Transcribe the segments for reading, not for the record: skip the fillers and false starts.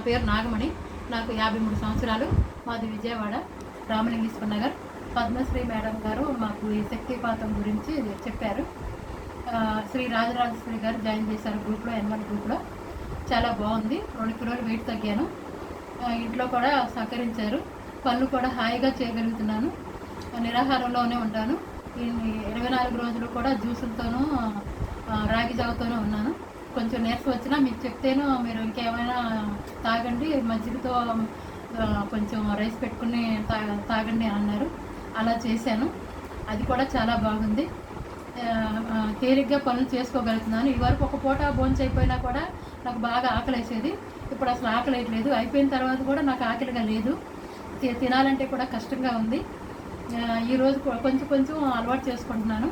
పేరు నాగమణి. నాకు 53 సంవత్సరాలు. మాది విజయవాడ రామలింగేశ్వర నగర్. పద్మశ్రీ మేడం గారు మాకు ఈ శక్తిపాతం గురించి చెప్పారు. శ్రీ రాజరాజేశ్వరి గారు జాయిన్ చేశారు గ్రూప్లో, ఎన్వన్ గ్రూప్లో. చాలా బాగుంది. 2 కిలోలు వెయిట్ తగ్గాను. ఇంట్లో కూడా సహకరించారు. పనులు కూడా హాయిగా చేయగలుగుతున్నాను. నిరాహారంలోనే ఉంటాను. 24 రోజులు కూడా జ్యూసులతోనూ రాగి జావతోనూ ఉన్నాను. కొంచెం నీరసం వచ్చినా మీకు చెప్తేనూ మీరు ఇంకేమైనా తాగండి, మజ్జిగతో కొంచెం రైస్ పెట్టుకుని తాగండి అన్నారు. అలా చేశాను. అది కూడా చాలా బాగుంది. తేలిగ్గా పనులు చేసుకోగలుగుతున్నాను. ఇదివరకు ఒక పూట భోంచేసి అయిపోయినా కూడా నాకు బాగా ఆకలేసేది. ఇప్పుడు అసలు ఆకలి వేయట్లేదు. అయిపోయిన తర్వాత కూడా నాకు ఆకలిగా లేదు. తినాలంటే కూడా కష్టంగా ఉంది. ఈరోజు కొంచెం కొంచెం అలవాటు చేసుకుంటున్నాను.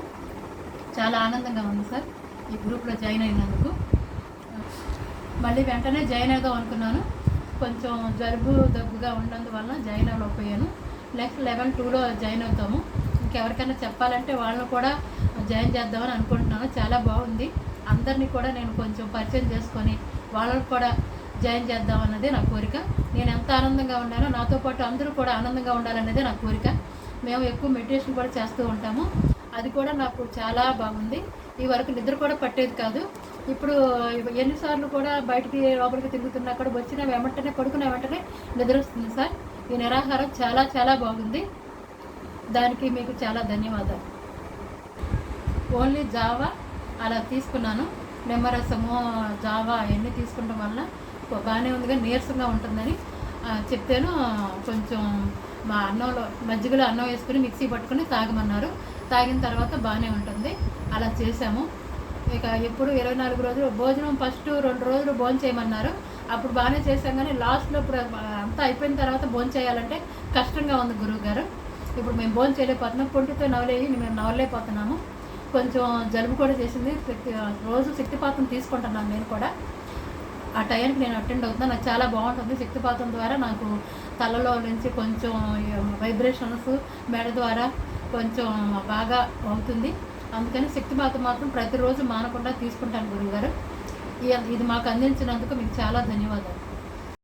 చాలా ఆనందంగా ఉంది సార్ ఈ గ్రూప్లో జాయిన్ అయినందుకు. మళ్ళీ వెంటనే జాయిన్ అవుదాం అనుకున్నాను. కొంచెం జలుబు దగ్గుగా ఉన్నందువల్ల జాయిన్ అవ్వకపోయాను. నెక్స్ట్ లెవెల్ 2లో జాయిన్ అవుతాము. ఇంకెవరికైనా చెప్పాలంటే వాళ్ళని కూడా జాయిన్ చేద్దామని అనుకుంటున్నాను. చాలా బాగుంది. అందరినీ కూడా నేను కొంచెం పరిచయం చేసుకొని వాళ్ళని కూడా జాయిన్ చేద్దామన్నదే నా కోరిక. నేను ఎంత ఆనందంగా ఉన్నానో నాతో పాటు అందరూ కూడా ఆనందంగా ఉండాలన్నదే నా కోరిక. మేము ఎక్కువ మెడిటేషన్ కూడా చేస్తూ ఉంటాము. అది కూడా నాకు చాలా బాగుంది. ఈ వరకు నిద్ర కూడా పట్టేది కాదు. ఇప్పుడు ఎన్నిసార్లు కూడా బయటికి లోపలికి తిరుగుతున్నా కూడా వచ్చిన వెంటనే పడుకునే వెంటనే నిద్ర వస్తుంది సార్. ఈ నిరాహారం చాలా చాలా బాగుంది. దానికి మీకు చాలా ధన్యవాదాలు. ఓన్లీ జావా అలా తీసుకున్నాను. నిమ్మరసము, జావా అవన్నీ తీసుకుంటాం వల్ల బాగానే ఉంది, కానీ నీరసంగా ఉంటుందని చెప్తేను కొంచెం మా అన్నంలో మజ్జిగలో అన్నం వేసుకుని మిక్సీ పట్టుకుని తాగమన్నారు. తాగిన తర్వాత బాగానే ఉంటుంది. అలా చేసాము. ఇక ఎప్పుడు 24 రోజులు భోజనం ఫస్ట్ 2 రోజులు భోజనం చేయమన్నారు. అప్పుడు బాగానే చేసాం, కానీ లాస్ట్లో ఇప్పుడు అంతా అయిపోయిన తర్వాత భోజనం చేయాలంటే కష్టంగా ఉంది గురువు గారు. ఇప్పుడు మేము భోజనం చేయలేకపోతున్నాం. పొంటితో మేము నవలేకపోతున్నాము. కొంచెం జలుబు కూడా చేసింది. రోజు శక్తిపాతం తీసుకుంటున్నాను నేను కూడా. ఆ టైంకి నేను అటెండ్ అవుతున్నాను. నాకు చాలా బాగుంటుంది. శక్తిపాతం ద్వారా నాకు తలలో నుంచి కొంచెం వైబ్రేషన్స్ మెడ ద్వారా కొంచెం బాగా అవుతుంది. అందుకని శక్తిపాతం మాత్రం ప్రతిరోజు మానకుండా తీసుకుంటాను గురువుగారు. ఇది మాకు అందించినందుకు మీకు చాలా ధన్యవాదాలు.